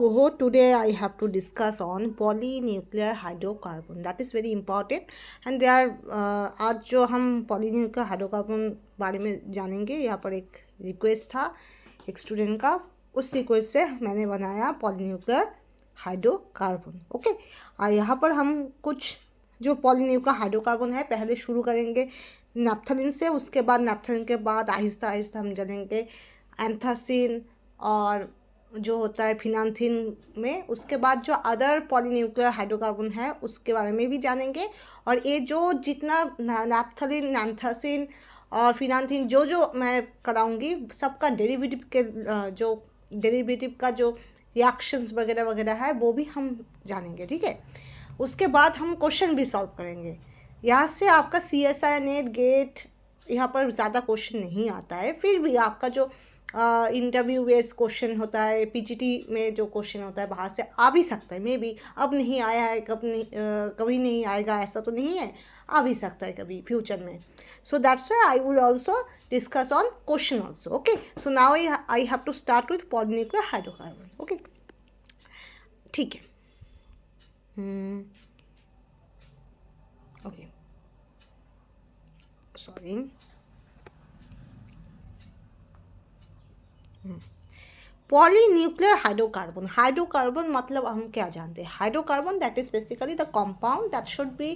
So today I have to discuss on polynuclear hydrocarbon. That is very important. And there are आज जो हम polynuclear hydrocarbon बारे में जानेंगे, यहाँ पर एक रिक्वेस्ट था एक स्टूडेंट का, उस रिक्वेस्ट से मैंने बनाया polynuclear hydrocarbon. ओके, यहाँ पर हम कुछ जो polynuclear hydrocarbon है पहले शुरू करेंगे नैप्थलीन से, उसके बाद नैप्थलीन के बाद आहिस्ता आहिस्ता हम जानेंगे एंथासिन और जो होता है फिनांथिन में, उसके बाद जो अदर पॉलीन्यूक्लियर हाइड्रोकार्बन है उसके बारे में भी जानेंगे। और ये जो जितना नैप्थलीन, एंथासिन और फिनांथिन जो जो मैं कराऊंगी सबका डेरिवेटिव के जो डेरिवेटिव का जो रिएक्शंस वगैरह वगैरह है वो भी हम जानेंगे, ठीक है। उसके बाद हम क्वेश्चन भी सॉल्व करेंगे। यहाँ से आपका CSI नेट गेट यहाँ पर ज़्यादा क्वेश्चन नहीं आता है, फिर भी आपका जो इंटरव्यू बेस्ड क्वेश्चन होता है, PGT में जो क्वेश्चन होता है वहाँ से आ भी सकता है। मे बी अब नहीं आया है, कभी नहीं आएगा ऐसा तो नहीं है, आ भी सकता है कभी फ्यूचर में। So that's why I will also discuss on question also. Okay, so now I have to start with polynuclear hydrocarbon. Okay, ठीक है। Okay, sorry. Polynuclear hydrocarbon, hydrocarbon मतलब हम क्या जानते हैं? Hydrocarbon that is basically the compound that should be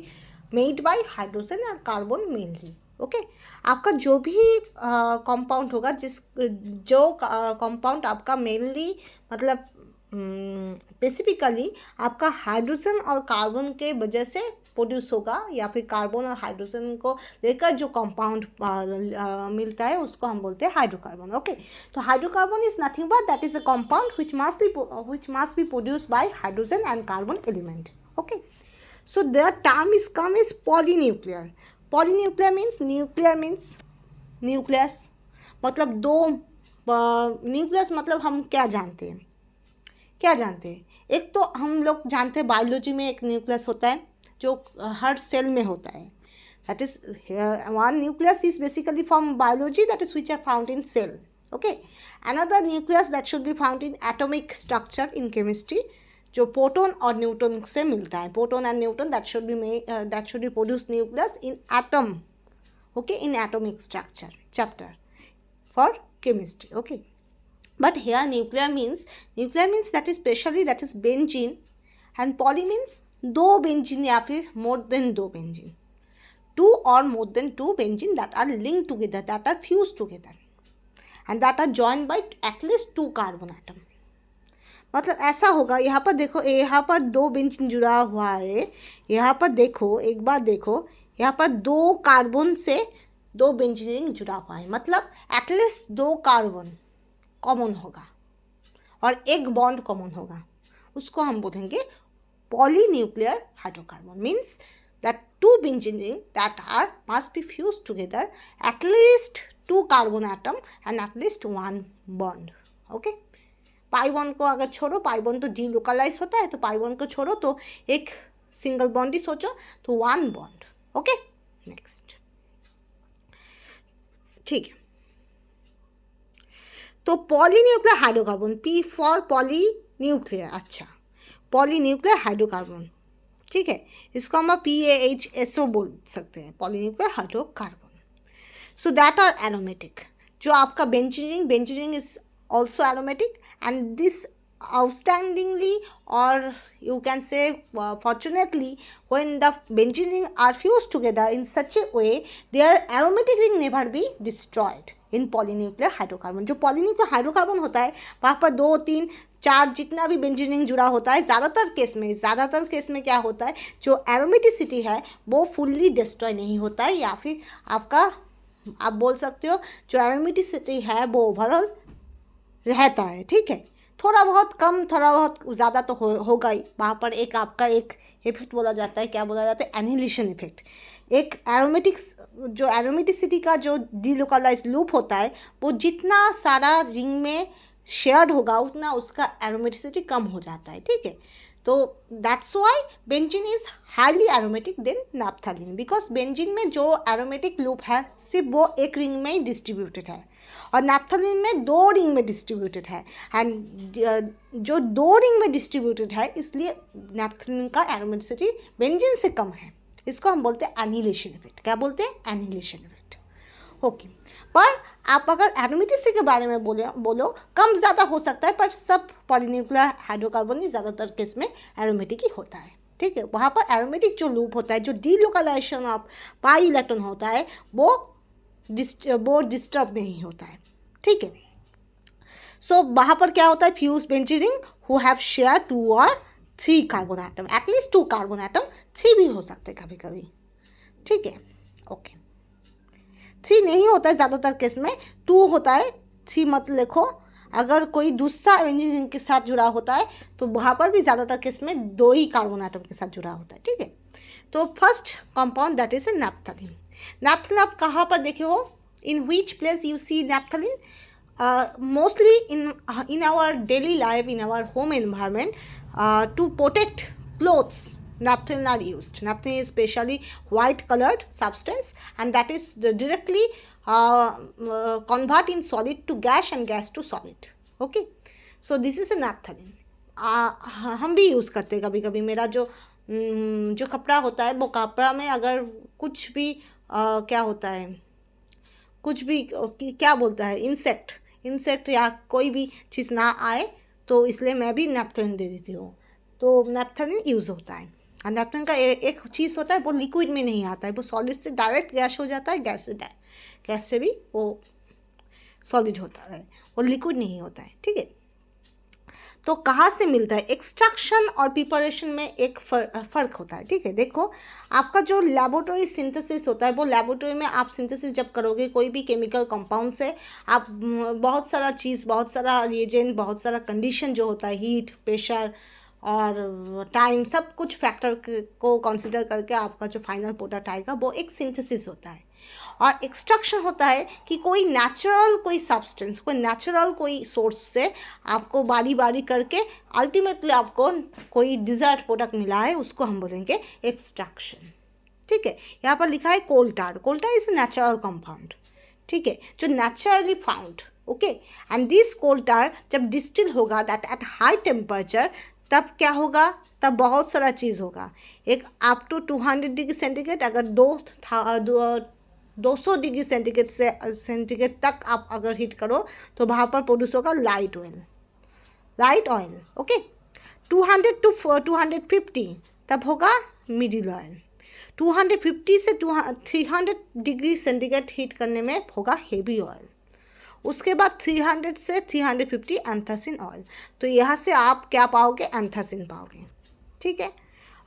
made by hydrogen and carbon mainly. Okay, आपका जो भी कंपाउंड होगा, जो कंपाउंड आपका मेनली मतलब स्पेसिफिकली आपका हाइड्रोजन और कार्बन के वजह से प्रोड्यूस होगा, या फिर कार्बन और हाइड्रोजन को लेकर जो कंपाउंड मिलता है उसको हम बोलते हैं हाइड्रोकार्बन। ओके, तो hydrocarbon is nothing but that is a compound which must be produced by hydrogen and carbon element. Okay, so the term is come is polynuclear. Polynuclear means nucleus, मतलब दो nucleus. मतलब हम क्या जानते हैं? एक तो हम लोग जानते हैं बायोलॉजी में एक न्यूक्लियस होता है जो हर सेल में होता है, that is one nucleus is basically from biology, that is which are found in cell. Okay, another nucleus that should be found in atomic structure in chemistry, जो प्रोटॉन और न्यूट्रॉन से मिलता है। Proton and neutron that should be produce nucleus in atom. Okay, in atomic structure chapter for chemistry. Okay, but here nuclear means that is specially that is benzene, and poly means दो benzene या फिर more than दो benzene, two or more than two benzene that are linked together, that are fused together and that are joined by at least two carbon atom। मतलब ऐसा होगा, यहाँ पर देखो, यहाँ पर दो बेंजीन जुड़ा हुआ है, यहाँ पर देखो, एक बार देखो, यहाँ पर दो कार्बन से दो बेंजीन जुड़ा हुआ है, मतलब एटलीस्ट दो कार्बन कॉमन होगा और एक बॉन्ड कॉमन होगा, उसको हम बोलेंगे polynuclear hydrocarbon. Means that two benzene that are must be fuse together, at least two carbon atom and at least one bond. Okay, pi bond को अगर छोड़ो, पाई बॉन्ड तो डी लोकलाइज होता है, तो पाई बॉन्ड को छोड़ो तो एक सिंगल बॉन्ड ही सोचो, तो वन बॉन्ड। ओके, नेक्स्ट, ठीक है। तो polynuclear hydrocarbon, P for polynuclear, अच्छा, पॉलीन्यूक्लियर हाइड्रोकार्बन, ठीक है, इसको हम PAHSO बोल सकते हैं, polynuclear hydrocarbon. So that are aromatic. जो आपका benzene is also aromatic, and this outstandingly, or you can say fortunately, when the benzene ring are fused together in such a way, their aromatic ring never be destroyed in polynuclear hydrocarbon। जो polynuclear hydrocarbon होता है वहाँ पर दो तीन चार जितना भी बेंजीन रिंग जुड़ा होता है, ज़्यादातर केस में क्या होता है, जो एरोमेटिसिटी है वो फुल्ली डिस्ट्रॉय नहीं होता है, या फिर आपका आप बोल सकते हो जो एरोमेटिसिटी है वो ओवरऑल रहता है, ठीक है। थोड़ा बहुत कम, थोड़ा बहुत ज़्यादा तो होगा ही। वहाँ पर एक आपका एक इफेक्ट बोला जाता है, क्या बोला जाता है, एनिहिलेशन इफेक्ट। एक एरोमेटिसिटी का जो डीलोकलाइज लूप होता है, वो जितना सारा रिंग में शेयर्ड होगा उतना उसका एरोमेटिसिटी कम हो जाता है, ठीक है। तो that's why benzene is highly aromatic than naphthalene, because benzene में जो एरोमेटिक लूप है सिर्फ वो एक रिंग में ही डिस्ट्रीब्यूटेड है और नैप्थलीन में 2 रिंग में डिस्ट्रीब्यूटेड है। एंड जो 2 रिंग में डिस्ट्रीब्यूटेड है इसलिए नैप्थलीन का एरोमेटिसिटी बेंजीन से कम है। इसको हम बोलते हैं एनिहिलेशन इफेक्ट। क्या बोलते हैं? Annihilation effect. ओके, पर आप अगर एरोमेटिसिटी के बारे में बोलो कम ज़्यादा हो सकता है, पर सब पॉलीन्यूक्लियर हाइड्रोकार्बन ज्यादातर केस में एरोमेटिक ही होता है, ठीक है। वहाँ पर एरोमेटिक जो लूप होता है, जो डीलोकलाइजेशन ऑफ पाई इलेक्ट्रॉन होता है, वो डिस्टर्ब नहीं होता है, ठीक है। सो वहाँ पर क्या होता है? Fuse benzene ring who have share 2 और 3 carbon atom, at least 2 carbon atom, 3 भी हो सकते हैं कभी कभी, ठीक है। ओके, 3 नहीं होता है ज़्यादातर केस में, 2 होता है। 3 मत लिखो, अगर कोई दूसरा बेंजीन रिंग के साथ जुड़ा होता है तो वहाँ पर भी ज़्यादातर केस में 2 ही कार्बन एटम के साथ जुड़ा होता है, ठीक है। तो first compound that is naphthalene. Naphthalene आप कहाँ पर देखे हो? In which place you see naphthalene? Mostly in our daily life, in our home environment, to protect clothes, naphthalene are used. Naphthalene is specially white colored substance, and that is directly convert in solid to gas and gas to solid. Okay, so this is a naphthalene. हम भी use करते हैं कभी कभी। मेरा जो कपड़ा होता है वो कपड़ा में अगर कुछ भी क्या होता है, कुछ भी क्या बोलता है, इंसेक्ट या कोई भी चीज़ ना आए, तो इसलिए मैं भी नैप्थलीन दे देती हूँ। तो नैप्थलीन यूज़ होता है। और नैप्थलीन का एक चीज़ होता है, वो लिक्विड में नहीं आता है, वो सॉलिड से डायरेक्ट गैस हो जाता है, गैस से भी वो सॉलिड होता है, वो लिक्विड नहीं होता है, ठीक है। तो कहाँ से मिलता है? एक्सट्रैक्शन और प्रिपरेशन में एक फ़र्क होता है, ठीक है। देखो, आपका जो लैबोरेटरी सिंथेसिस होता है, वो लैबोरेटरी में आप सिंथेसिस जब करोगे कोई भी केमिकल कंपाउंड से, आप बहुत सारा चीज़, बहुत सारा रिएजेंट, बहुत सारा कंडीशन जो होता है, हीट, प्रेशर और टाइम, सब कुछ फैक्टर को कंसिडर करके आपका जो फाइनल प्रोडक्ट आएगा वो एक सिंथेसिस होता है। और एक्सट्रैक्शन होता है कि कोई नेचुरल कोई सब्सटेंस, कोई नेचुरल कोई सोर्स से आपको बारी बारी करके अल्टीमेटली आपको कोई डिज़र्ट प्रोडक्ट मिला है, उसको हम बोलेंगे एक्सट्रैक्शन, ठीक है। यहाँ पर लिखा है coal tar. Coal tar is a natural compound, ठीक है, जो naturally found, okay. And this coal tar जब डिस्टिल होगा दैट एट हाई टेम्परेचर, तब क्या होगा? तब बहुत सारा चीज़ होगा। एक अप टू 200 डिग्री सेंटीग्रेड, अगर 200 डिग्री सेंटीग्रेड तक आप अगर हीट करो तो वहाँ पर प्रोड्यूस होगा लाइट ऑयल, ओके। 200 to 250 तब होगा मिडिल ऑयल। 250 से 300 डिग्री सेंटीग्रेड हीट करने में होगा हेवी ऑयल। उसके बाद 300 से 350 एंथासिन ऑयल। तो यहाँ से आप क्या पाओगे? एंथासिन पाओगे, ठीक है।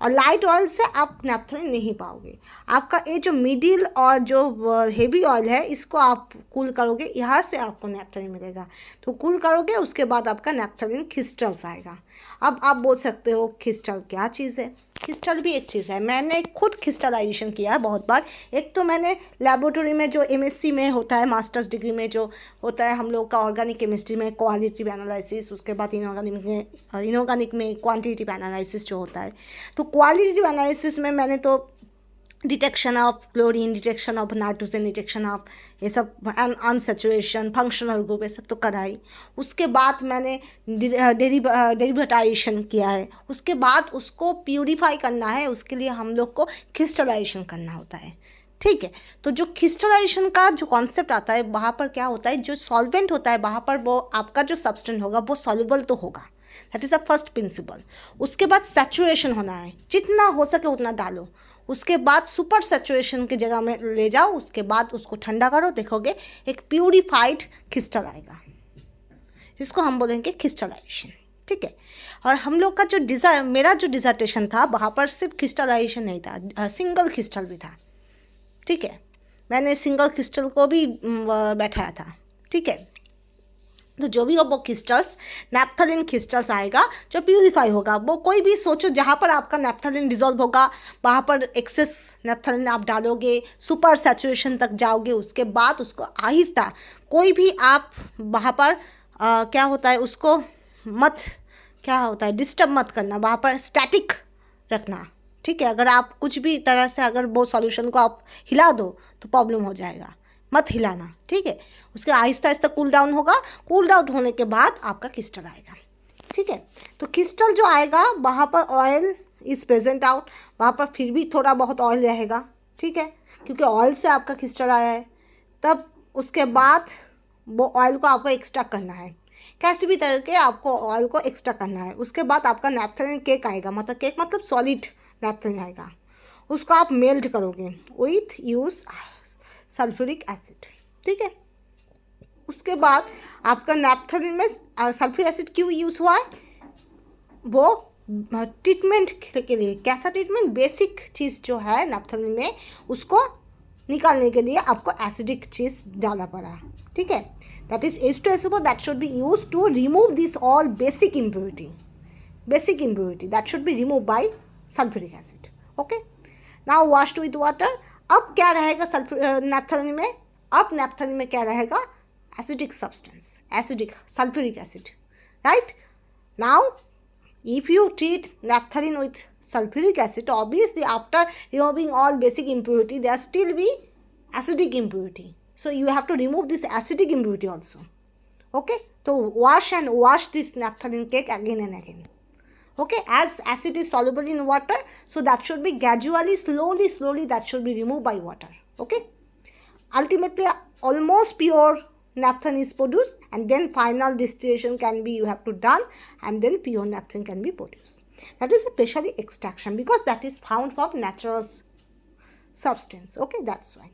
और लाइट ऑयल से आप नैप्थलीन नहीं पाओगे। आपका ये जो मिडिल और जो हेवी ऑयल है, इसको आप कूल करोगे, यहाँ से आपको नैप्थलीन मिलेगा। तो कूल करोगे, उसके बाद आपका नैप्थलीन क्रिस्टल्स आएगा। अब आप बोल सकते हो क्रिस्टल क्या चीज़ है? क्रिस्टल भी एक चीज़ है। मैंने खुद क्रिस्टलाइजेशन किया है बहुत बार। एक तो मैंने लेबोरेटरी में जो MSc में होता है, मास्टर्स डिग्री में जो होता है हम लोग का ऑर्गेनिक केमिस्ट्री में क्वालिटेटिव एनालिसिस, उसके बाद इनऑर्गेनिक में क्वांटिटेटिव एनालिसिस जो होता है। तो क्वालिटेटिव एनालिसिस में मैंने तो detection of chlorine, detection of nitrogen, detection of ये सब अनसैचुरेशन, फंक्शनल ग्रुप, ये सब तो कराई। उसके बाद मैंने डेरिवेटाइजेशन किया है। उसके बाद उसको प्यूरिफाई करना है, उसके लिए हम लोग को क्रिस्टलाइजेशन करना होता है, ठीक है। तो जो क्रिस्टलाइजेशन का जो कॉन्सेप्ट आता है, वहाँ पर क्या होता है, जो सॉल्वेंट होता है वहाँ पर वो आपका जो सब्सटेंस होगा वो सॉल्युबल तो होगा, that is the first principle. उसके बाद सैचुरेशन होना है, जितना हो सके उतना डालो। उसके बाद सुपर सैचुरेशन की जगह में ले जाओ, उसके बाद उसको ठंडा करो, देखोगे एक प्यूरिफाइड क्रिस्टल आएगा। इसको हम बोलेंगे क्रिस्टलाइजेशन, ठीक है। और हम लोग का मेरा जो डिसर्टेशन था, वहाँ पर सिर्फ क्रिस्टलाइजेशन नहीं था, सिंगल क्रिस्टल भी था, ठीक है। मैंने सिंगल क्रिस्टल को भी बैठाया था, ठीक है। तो जो भी वो क्रिस्टल्स, नैप्थलीन क्रिस्टल्स आएगा जो प्यूरिफाई होगा। वो कोई भी सोचो जहाँ पर आपका नैप्थलीन डिजॉल्व होगा, वहाँ पर एक्सेस नैप्थलीन आप डालोगे, सुपर सैचुरेशन तक जाओगे, उसके बाद उसको आहिस्ता कोई भी आप वहाँ पर क्या होता है उसको मत, क्या होता है, डिस्टर्ब मत करना, वहाँ पर स्टैटिक रखना, ठीक है। अगर आप कुछ भी तरह से अगर वो सॉल्यूशन को आप हिला दो तो प्रॉब्लम हो जाएगा, मत हिलाना, ठीक है। उसके आहिस्ता आहिस्ता कूल डाउन होगा, कूल डाउन होने के बाद आपका क्रिस्टल आएगा, ठीक है। तो क्रिस्टल जो आएगा वहाँ पर ऑयल इज़ प्रेजेंट आउट, वहाँ पर फिर भी थोड़ा बहुत ऑयल रहेगा, ठीक है, क्योंकि ऑयल से आपका क्रिस्टल आया है। तब उसके बाद वो ऑयल को आपको एक्सट्रैक्ट करना है, कैसे भी तरह के आपको ऑयल को एक्सट्रैक्ट करना है। उसके बाद आपका नैप्थलीन केक आएगा, मतलब केक मतलब सॉलिड नैप्थलीन आएगा, उसको आप मेल्ट करोगे विथ यूज सल्फ्यूरिक एसिड, ठीक है। उसके बाद आपका नैप्थलीन में सल्फ्यूरिक एसिड क्यों यूज़ हुआ है, वो ट्रीटमेंट के लिए। कैसा ट्रीटमेंट, बेसिक चीज़ जो है नैप्थलीन में उसको निकालने के लिए आपको एसिडिक चीज़ डालना पड़ा, ठीक है। That is H2SO4 that should be use to remove this all basic impurity that should be remove by sulphuric acid, okay. Now washed with water. अब क्या रहेगा नैप्थलीन में, अब नैप्थलीन में क्या रहेगा, acidic substance, acidic sulphuric acid, right. Now if you treat naphthalene with sulfuric acid, obviously after removing all basic impurity there still be acidic impurity, so you have to remove this acidic impurity also, okay. So wash this naphthalene cake again and again, okay, as acid is soluble in water, so that should be gradually slowly that should be removed by water, okay. Ultimately almost pure naphthalene is produced, and then final distillation can be, you have to done, and then pure naphthalene can be produced. That is especially extraction, because that is found from natural substance, okay, that's why.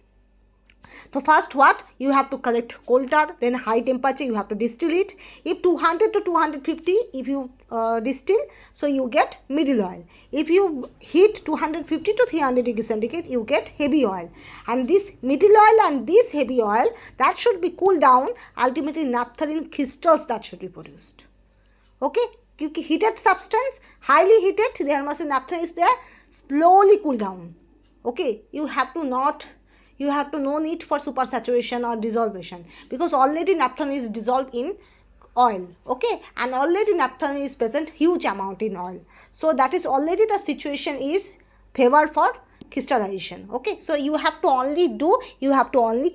So first what you have to collect coal tar, then high temperature you have to distill it. If 200 to 250 if you distill, so you get middle oil. If you heat 250 to 300 degrees centigrade, you get heavy oil. And this middle oil and this heavy oil, that should be cooled down, ultimately naphthalene crystals that should be produced, okay. क्योंकि heated substance, highly heated, there must be naphthalene is there, slowly cool down, okay. You have no need for supersaturation or dissolution, because already naphthalene is dissolved in oil, okay, and already naphthalene is present huge amount in oil, so that is already the situation is favor for crystallization, okay. So you have to only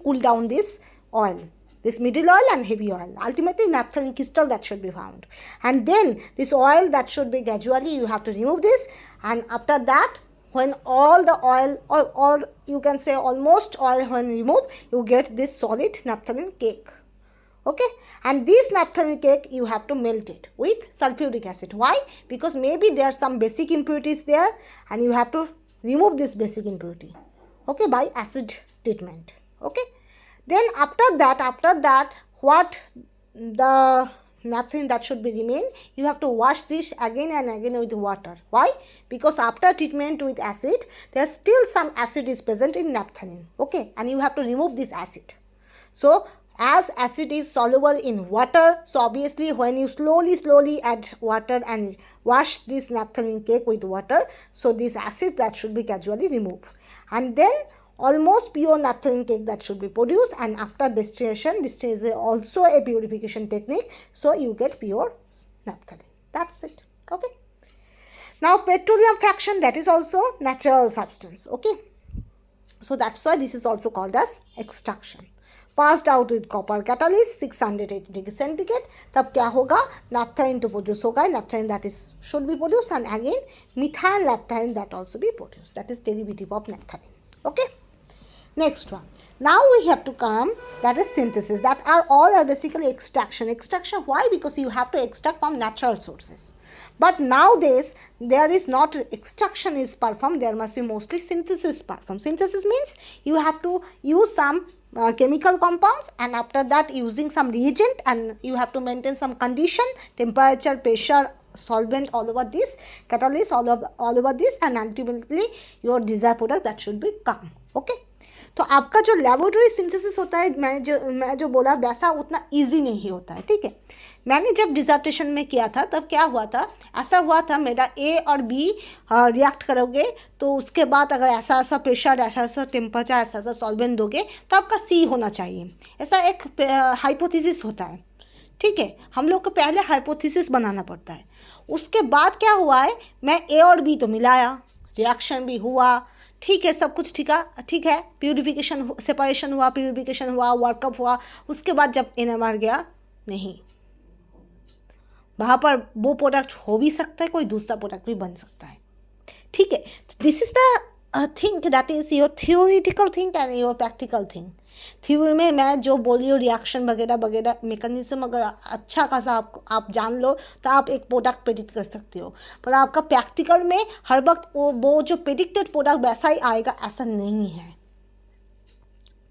cool down this oil, this middle oil and heavy oil, ultimately naphthalene crystal that should be found. And then this oil that should be gradually, you have to remove this, and after that when all the oil, or you can say almost oil when removed, you get this solid naphthalene cake, okay. And this naphthalene cake you have to melt it with sulfuric acid. Why? Because maybe there are some basic impurities there, and you have to remove this basic impurity, okay, by acid treatment, okay. Then after that what the naphthalene that should be remain, you have to wash this again and again with water. Why? Because after treatment with acid, there is still some acid is present in naphthalene, okay, and you have to remove this acid. So as acid is soluble in water, so obviously when you slowly add water and wash this naphthalene cake with water, so this acid that should be gradually removed, and then almost pure naphthalene cake that should be produced. And after distillation, this is also a purification technique, so you get pure naphthalene. That's it, okay. Now petroleum fraction, that is also natural substance, okay. So that's why this is also called as extraction. Passed out with copper catalyst 680 degree centigrade, तब क्या होगा, naphthalene to produce होगा, naphthalene that is should be produced, and again methyl naphthalene that also be produced, that is derivative of naphthalene, okay. Next one, now we have to come, that is synthesis, that are basically extraction. Why? Because you have to extract from natural sources, but nowadays there is not extraction is performed, there must be mostly synthesis performed. Synthesis means you have to use some chemical compounds, and after that using some reagent, and you have to maintain some condition, temperature, pressure, solvent, all over this, catalyst, all over this, and ultimately your desired product that should be come, okay. तो आपका जो laboratory synthesis होता है, मैं जो बोला वैसा उतना इजी नहीं होता है, ठीक है। मैंने जब डिसर्टेशन में किया था तब क्या हुआ था, ऐसा हुआ था मेरा ए और बी रिएक्ट करोगे तो उसके बाद अगर ऐसा ऐसा प्रेशर, ऐसा ऐसा टेम्परेचर, ऐसा ऐसा सॉल्वेंट दोगे तो आपका सी होना चाहिए, ऐसा एक हाइपोथेसिस होता है, ठीक है, हम लोग को पहले हाइपोथेसिस बनाना पड़ता है। उसके बाद क्या हुआ है, मैं ए और बी तो मिलाया, रिएक्शन भी हुआ, ठीक है, सब कुछ ठीक है, प्यूरिफिकेशन सेपरेशन हुआ, प्यूरिफिकेशन हुआ, वर्कअप हुआ। उसके बाद जब NMR गया, नहीं, वहाँ पर वो प्रोडक्ट हो भी सकता है, कोई दूसरा प्रोडक्ट भी बन सकता है। ठीक है, this is the thing that is your theoretical thing and your practical thing. Theory में मैं जो बोली हूँ, रिएक्शन वगैरह वगैरह मैकेनिज्म अगर अच्छा खासा आप जान लो तो आप एक प्रोडक्ट प्रेडिक्ट कर सकते हो। पर आपका प्रैक्टिकल में हर वक्त वो जो प्रेडिक्टेड प्रोडक्ट वैसा ही आएगा, ऐसा नहीं है।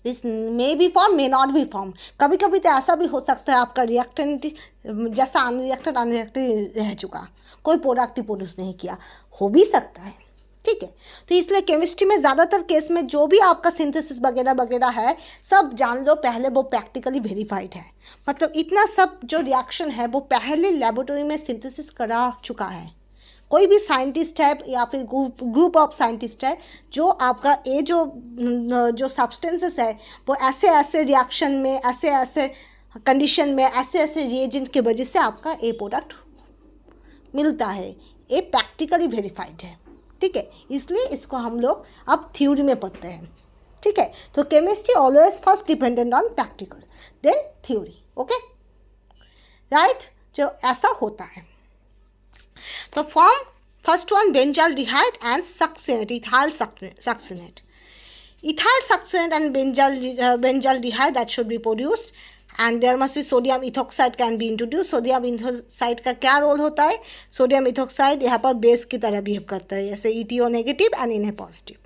This may be form, may not be form. कभी कभी तो ऐसा भी हो सकता है आपका रिएक्टेंट जैसा अनरिएक्टेड रह चुका, कोई प्रोडक्ट ही प्रोड्यूस नहीं किया, हो भी सकता है। ठीक है, तो इसलिए केमिस्ट्री में ज़्यादातर केस में जो भी आपका सिंथेसिस वगैरह वगैरह है, सब जान लो पहले वो प्रैक्टिकली वेरीफाइड है। मतलब इतना सब जो रिएक्शन है वो पहले लेबोरेटरी में सिंथेसिस करा चुका है। कोई भी साइंटिस्ट है या फिर ग्रुप ऑफ साइंटिस्ट है, जो आपका ये जो सब्सटेंसेस है वो ऐसे ऐसे रिएक्शन में, ऐसे ऐसे कंडीशन में, ऐसे ऐसे रिएजेंट के वजह से आपका ये प्रोडक्ट मिलता है, ये प्रैक्टिकली वेरीफाइड है। ठीक है, इसलिए इसको हम लोग अब थ्योरी में पढ़ते हैं। ठीक है, तो chemistry always first dependent on practical than theory. Okay, right, जो ऐसा होता है। तो form first one, benzaldehyde and succinate, ethyl succinate, ethyl succinate and benzaldehyde that should be produced, and there must be sodium ethoxide can be introduced. sodium ethoxide का क्या role होता है? sodium ethoxide यहाँ पर बेस की तरह behave करता है, जैसे ETO नेगेटिव एंड इन्हें पॉजिटिव,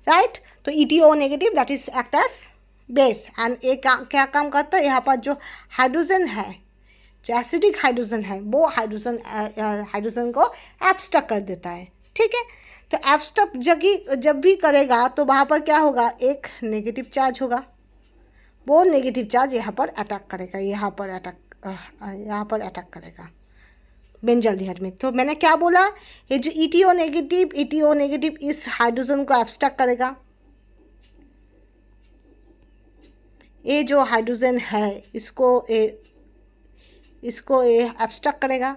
राइट। तो ETO negative that is act as base, and ये क्या काम करता है, यहाँ पर जो हाइड्रोजन है, जो एसिडिक हाइड्रोजन है, वो हाइड्रोजन को एब्स्ट्रैक्ट कर देता है। ठीक है, तो एब्स्ट्रैक्ट जब भी करेगा तो वहाँ पर क्या होगा, एक नेगेटिव चार्ज होगा, वो नेगेटिव चार्ज यहाँ पर अटैक करेगा, यहाँ पर अटैक करेगा बेंजाल्डिहाइड में। तो मैंने क्या बोला, ये जो ETO नेगेटिव इस हाइड्रोजन को एब्स्ट्रैक्ट करेगा, ये जो हाइड्रोजन है इसको ये एब्स्ट्रैक्ट करेगा।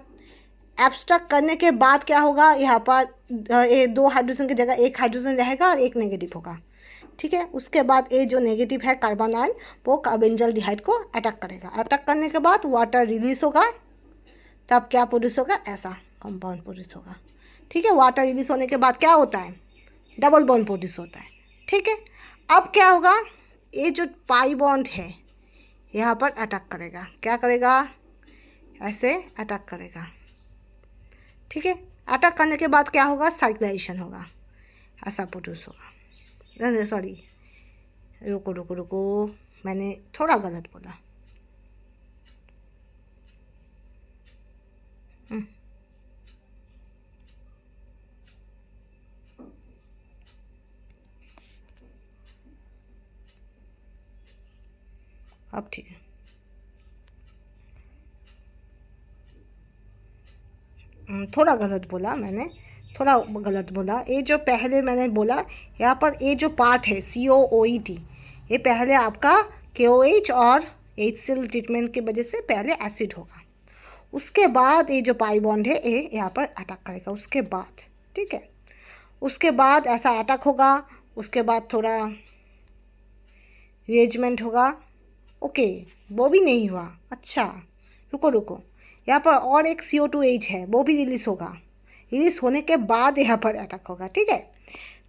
एब्स्ट्रैक्ट करने के बाद क्या होगा, यहाँ पर ये दो हाइड्रोजन की जगह एक हाइड्रोजन रहेगा और एक नेगेटिव होगा। ठीक है, उसके बाद ये जो नेगेटिव है कार्बन आयन, वो बेंजाल्डिहाइड को अटैक करेगा। अटैक करने के बाद वाटर रिलीज होगा, तब क्या प्रोड्यूस होगा, ऐसा कंपाउंड प्रोड्यूस होगा। ठीक है, वाटर रिलीज होने के बाद क्या होता है, डबल बॉन्ड प्रोड्यूस होता है। ठीक है, अब क्या होगा, ये जो पाई बॉन्ड है यहाँ पर अटैक करेगा, क्या करेगा, ऐसे अटैक करेगा। ठीक है, अटैक करने के बाद क्या होगा, साइक्लाइजेशन होगा, ऐसा प्रोड्यूस होगा। सॉरी, रुको, मैंने थोड़ा गलत बोला। अब ठीक है, थोड़ा गलत बोला मैंने, थोड़ा गलत बोला। ये जो पहले मैंने बोला, यहाँ पर ये जो पार्ट है COOET, ये पहले आपका KOH और HCl ट्रीटमेंट की वजह से पहले एसिड होगा, उसके बाद ये जो पाई बॉन्ड है ये यहाँ पर अटैक करेगा, उसके बाद। ठीक है, उसके बाद ऐसा अटैक होगा, उसके बाद थोड़ा रिएजमेंट होगा। ओके, वो भी नहीं हुआ, अच्छा रुको, यहाँ पर और एक CO2H है, वो भी रिलीज होगा, रिलीज होने के बाद यहाँ पर अटैक होगा। ठीक है,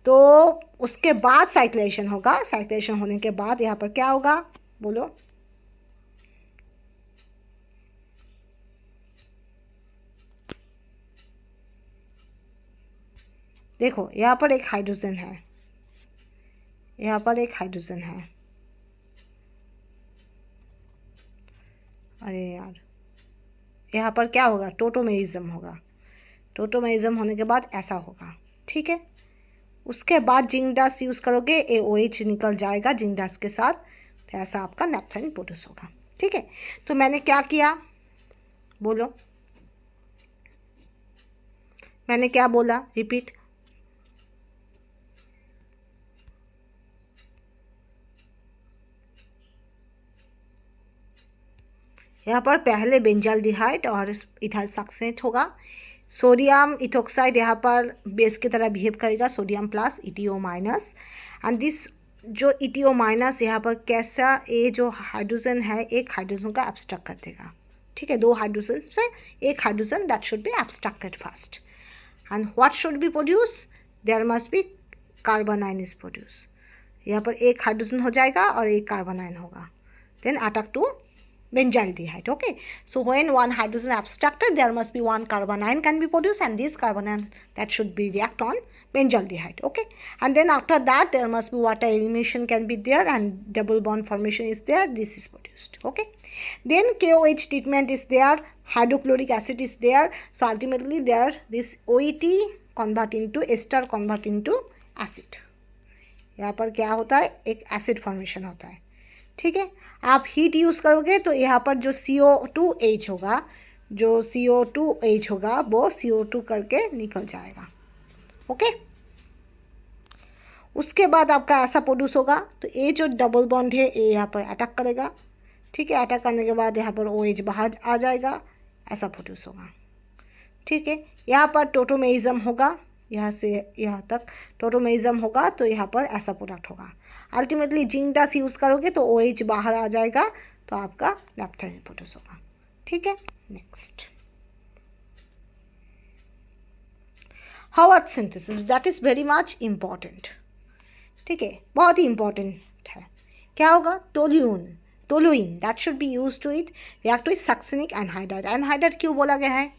तो उसके बाद साइक्लेशन होगा, साइक्लेशन होने के बाद यहाँ पर क्या होगा, बोलो, देखो यहाँ पर एक हाइड्रोजन है, यहाँ पर एक हाइड्रोजन है, अरे यार, यहाँ पर क्या होगा, टोटोमेरिज्म होगा, टोटोमेरिज्म होने के बाद ऐसा होगा। ठीक है, उसके बाद जिंक डस्ट यूज़ करोगे, AOH निकल जाएगा जिंक डस्ट के साथ, तो ऐसा आपका नैप्थेलिन प्रोड्यूस होगा। ठीक है, तो मैंने क्या किया, बोलो, मैंने क्या बोला, रिपीट, यहाँ पर पहले बेंजाल्डिहाइड और इथाइल सक्सेनेट होगा। सोडियम इथोक्साइड यहाँ पर बेस की तरह बिहेव करेगा, sodium plus ETO minus. And this जो ETO माइनस यहाँ पर कैसा, ये जो हाइड्रोजन है एक हाइड्रोजन का एब्स्ट्रैक्ट कर देगा, ठीक है। 2 हाइड्रोजन से एक hydrogen that should be abstracted first and what should be produce, there must be carbon ion is produce. यहाँ पर एक हाइड्रोजन हो जाएगा और एक कार्बन आयन होगा, then attack to benzaldehyde. Okay, so when one hydrogen abstracted, there must be one carbon ion can be produced, and this carbon ion that should be react on benzaldehyde. Okay, and then after that there must be water elimination can be there, and double bond formation is there, this is produced. Okay, then KOH treatment is there, hydrochloric acid is there, so ultimately there this OET convert into ester, convert into acid. यहाँ पर क्या होता है, एक acid formation होता है, ठीक है। आप हीट यूज़ करोगे तो यहाँ पर जो CO2H होगा, जो CO2H होगा वो CO2 करके निकल जाएगा। ओके, उसके बाद आपका ऐसा प्रोड्यूस होगा, तो ये जो डबल बॉन्ड है ये यहाँ पर अटैक करेगा, ठीक है। अटैक करने के बाद यहाँ पर OH बाहर आ जाएगा, ऐसा प्रोड्यूस होगा, ठीक है। यहाँ पर टोटोमेरिज्म होगा, यहाँ से यहाँ तक टोटोमेरिज्म होगा, तो यहाँ पर ऐसा प्रोडक्ट होगा। अल्टीमेटली जिंक डस्ट यूज़ करोगे तो OH बाहर आ जाएगा, तो आपका नैप्थेलिन प्रोड्यूस होगा, ठीक है। Next, Haworth synthesis, that is very much important, ठीक है, बहुत ही इम्पॉर्टेंट है। क्या होगा, toluene that should be use to it react with succinic anhydride. Anhydride क्यों बोला गया है,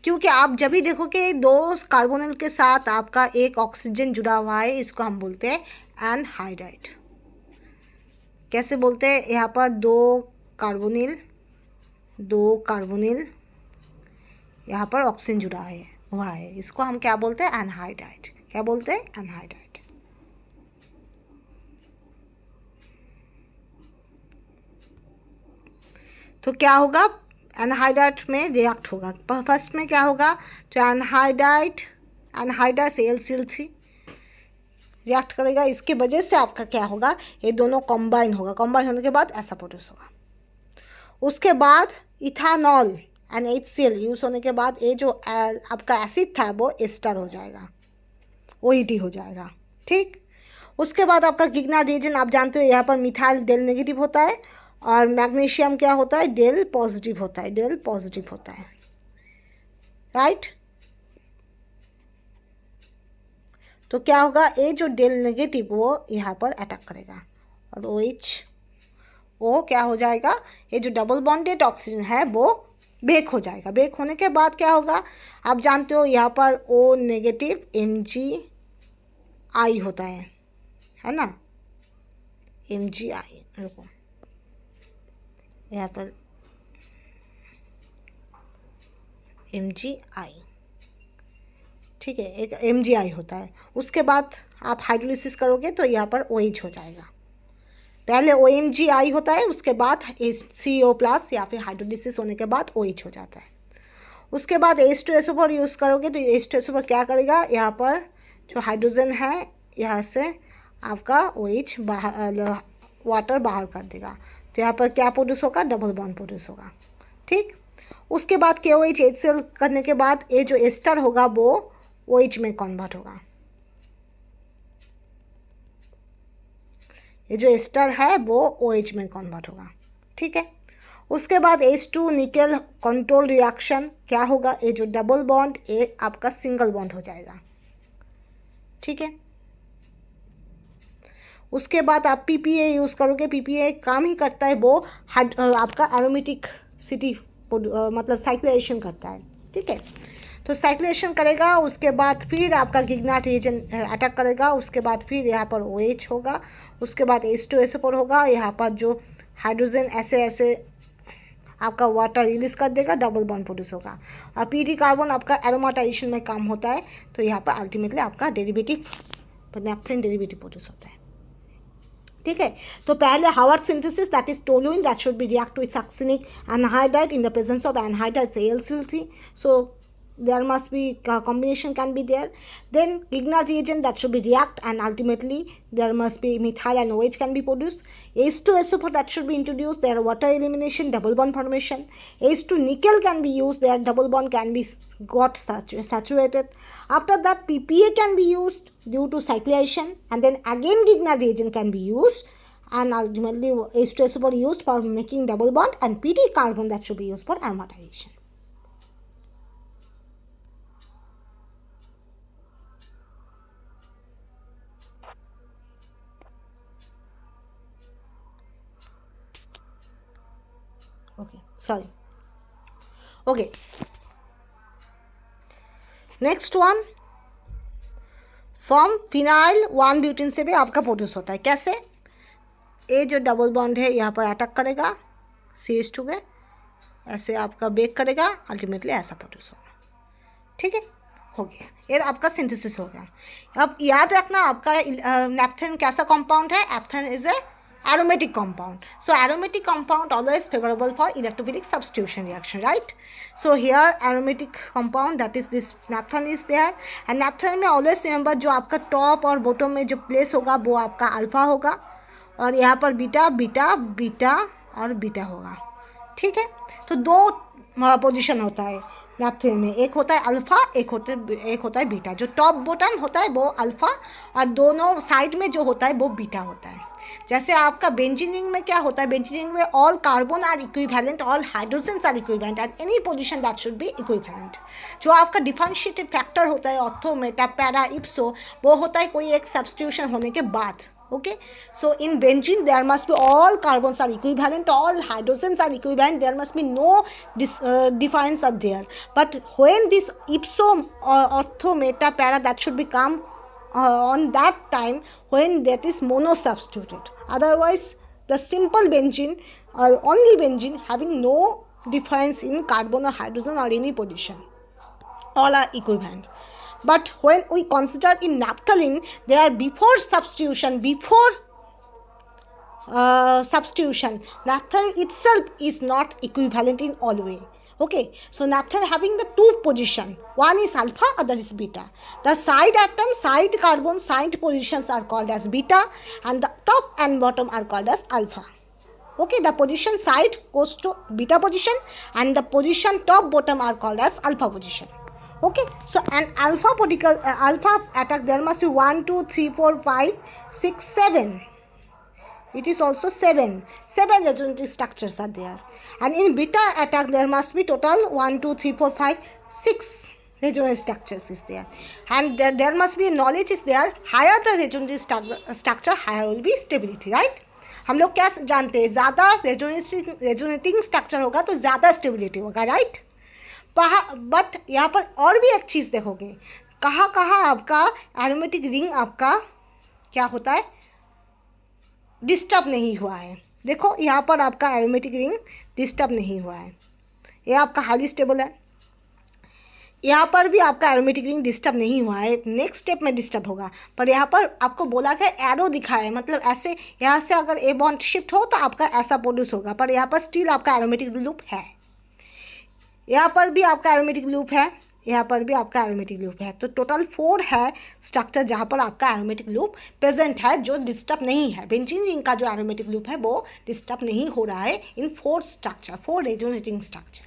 क्योंकि आप जब भी देखो कि 2 कार्बोनिल के साथ आपका एक ऑक्सीजन जुड़ा हुआ है, इसको हम बोलते हैं एनहाइड्राइड। कैसे बोलते हैं, यहाँ पर 2 कार्बोनिल यहाँ पर ऑक्सीजन जुड़ा हुआ है, इसको हम क्या बोलते हैं, एनहाइड्राइड। क्या बोलते हैं, एनहाइड्राइड। तो क्या होगा, एनहाइड्राइड में रिएक्ट होगा। फर्स्ट में क्या होगा, तो एनहाइड्राइड से AlCl3 रिएक्ट करेगा, इसके वजह से आपका क्या होगा, ये दोनों कंबाइन होगा। कंबाइन होने के बाद ऐसा प्रोड्यूस होगा। उसके बाद इथानॉल एंड HCl यूज़ होने के बाद ये जो आपका एसिड था वो एस्टर हो जाएगा, OET हो जाएगा, ठीक। उसके बाद आपका गिग्ना रिएजेंट आप जानते हो, यहाँ पर मिथाइल डेल नेगेटिव होता है और मैग्नीशियम क्या होता है, डेल पॉजिटिव होता है, राइट। तो क्या होगा, ये जो डेल नेगेटिव वो यहाँ पर अटैक करेगा और OH वो क्या हो जाएगा, ये जो डबल बॉन्डेड ऑक्सीजन है वो ब्रेक हो जाएगा। ब्रेक होने के बाद क्या होगा, आप जानते हो यहाँ पर O नेगेटिव MgI होता है ना, MgI, रुको यहाँ पर MgI, ठीक है, एक MgI होता है। उसके बाद आप हाइड्रोलिसिस करोगे तो यहाँ पर OH हो जाएगा। पहले OMgI होता है, उसके बाद CO+ या फिर हाइड्रोलिसिस होने के बाद OH हो जाता है। उसके बाद H2SO4 यूज़ करोगे तो H2SO4 क्या करेगा, यहाँ पर जो हाइड्रोजन है यहाँ से आपका OH बाहर, वाटर बाहर कर देगा, तो यहाँ पर क्या प्रोड्यूस होगा, डबल बॉन्ड प्रोड्यूस होगा, ठीक। उसके बाद KOH HCl करने के बाद ये जो एस्टर होगा वो OH में कन्वर्ट होगा। ये जो एस्टर है वो OH में कन्वर्ट होगा, ठीक है। उसके बाद H2 निकल कंट्रोल रिएक्शन क्या होगा, ये जो डबल बॉन्ड ये आपका सिंगल बॉन्ड हो जाएगा, ठीक है। उसके बाद आप PPA यूज़ करोगे। PPA काम ही करता है वो आपका एरोमेटिक सिटी मतलब साइक्लेशन करता है, ठीक है। तो साइक्लेशन करेगा, उसके बाद फिर आपका गिग्नाट रिएजेंट अटैक करेगा, उसके बाद फिर यहाँ पर OH होगा, उसके बाद H2SO4 होगा, यहाँ पर जो हाइड्रोजन ऐसे आपका वाटर रिलीज कर देगा, डबल बॉन्ड प्रोड्यूस होगा। और PD कार्बन आपका एरोमेटाइजेशन में काम होता है, तो यहाँ पर अल्टीमेटली आपका डेरिवेटिव नैप्थेलिन डेरिवेटिव प्रोड्यूस होता है, ठीक है। तो पहले Haworth synthesis that is toluene that should B react with succinic anhydride in the presence of anhydride AlCl3। So there must be combination can be there. Then Grignard reagent, that should be react, and ultimately there must be methyl and OH can be produced. H2SO4, that should be introduced. There water elimination, double bond formation. H2 nickel can be used. Their double bond can be got saturated. After that PPA can be used due to cyclization, and then again Grignard reagent can be used, and ultimately H2SO4 used for making double bond, and PT carbon, that should be used for aromatization. Okay, sorry. Okay, next one, form phenyl 1-ब्यूटेन से भी आपका produce होता है. कैसे? ये जो double bond है यहाँ पर अटैक करेगा CH2 के, ऐसे आपका बेक करेगा, अल्टीमेटली ऐसा प्रोड्यूस होगा. ठीक है, हो गया, ये आपका सिंथेसिस हो गया. अब याद रखना आपका नैप्थेन कैसा कंपाउंड है. Naphthene is a aromatic compound. So aromatic compound always favorable for electrophilic substitution reaction, right? So here aromatic compound, that is this naphthalene is there, and naphthalene में always remember जो आपका टॉप और bottom में जो place होगा वो आपका alpha होगा, और यहाँ पर बीटा बीटा बीटा और बीटा होगा. ठीक है, तो दो पोजीशन होता है नैप्थेन में, एक होता है अल्फ़ा, एक होता है बीटा. जो टॉप बॉटम होता है वो अल्फ़ा, और दोनों साइड में जो होता है वो बीटा होता है. जैसे आपका बेंजीन रिंग में क्या होता है, बेंजीन रिंग में all carbon are equivalent, all hydrogens are equivalent, at any position that should be equivalent. जो आपका डिफरेंशिएटेड फैक्टर होता है ऑर्थो, मेटा, पैरा, इप्सो, वो होता है कोई एक सब्स्टिट्यूशन होने के बाद. Okay, so in benzene there must be all carbons are equivalent, all hydrogens are equivalent, there must be no difference are there. But when this ipso ortho, meta, para, that should become on that time when that is mono substituted. Otherwise the simple benzene or only benzene having no difference in carbon or hydrogen or any position, all are equivalent. But when we consider in naphthalene, they are before substitution, naphthalene itself is not equivalent in all way. Okay, so naphthalene having the two position, one is alpha, other is beta. The side atom, side carbon, side positions are called as beta, and the top and bottom are called as alpha. Okay, the position side goes to beta position, and the position top bottom are called as alpha position. Okay, so an alpha particle, alpha attack, there must be 1, 2, 3, 4, 5, 6, 7. It is also 7 resonating structures are there. And in beta attack there must be total 1, 2, 3, 4, 5, 6 resonance structures is there. And there must be knowledge is there, higher the resonance structure, higher will be stability, right? हम लोग क्या जानते हैं, ज़्यादा resonating structure होगा तो ज़्यादा stability होगा, राइट? बट यहाँ पर और भी एक चीज़ देखोगे, कहाँ आपका एरोमेटिक रिंग आपका क्या होता है, डिस्टर्ब नहीं हुआ है. देखो यहाँ पर आपका एरोमेटिक रिंग डिस्टर्ब नहीं हुआ है, ये आपका हाईली स्टेबल है. यहाँ पर भी आपका एरोमेटिक रिंग डिस्टर्ब नहीं हुआ है, नेक्स्ट स्टेप में डिस्टर्ब होगा. पर यहाँ पर आपको बोला गया एरो दिखा है, मतलब ऐसे यहाँ से अगर ए बॉन्ड शिफ्ट हो तो आपका ऐसा प्रोड्यूस होगा, पर यहाँ पर स्टिल आपका एरोमेटिक लूप है. यहाँ पर भी आपका एरोमेटिक लूप है, यहाँ पर भी आपका एरोमेटिक लूप है. तो टोटल 4 है स्ट्रक्चर जहाँ पर आपका एरोमेटिक लूप प्रेजेंट है, जो डिस्टर्ब नहीं है. बेंजीन रिंग का जो एरोमेटिक लूप है वो डिस्टर्ब नहीं हो रहा है इन 4 स्ट्रक्चर, 4 रेजोनेटिंग स्ट्रक्चर.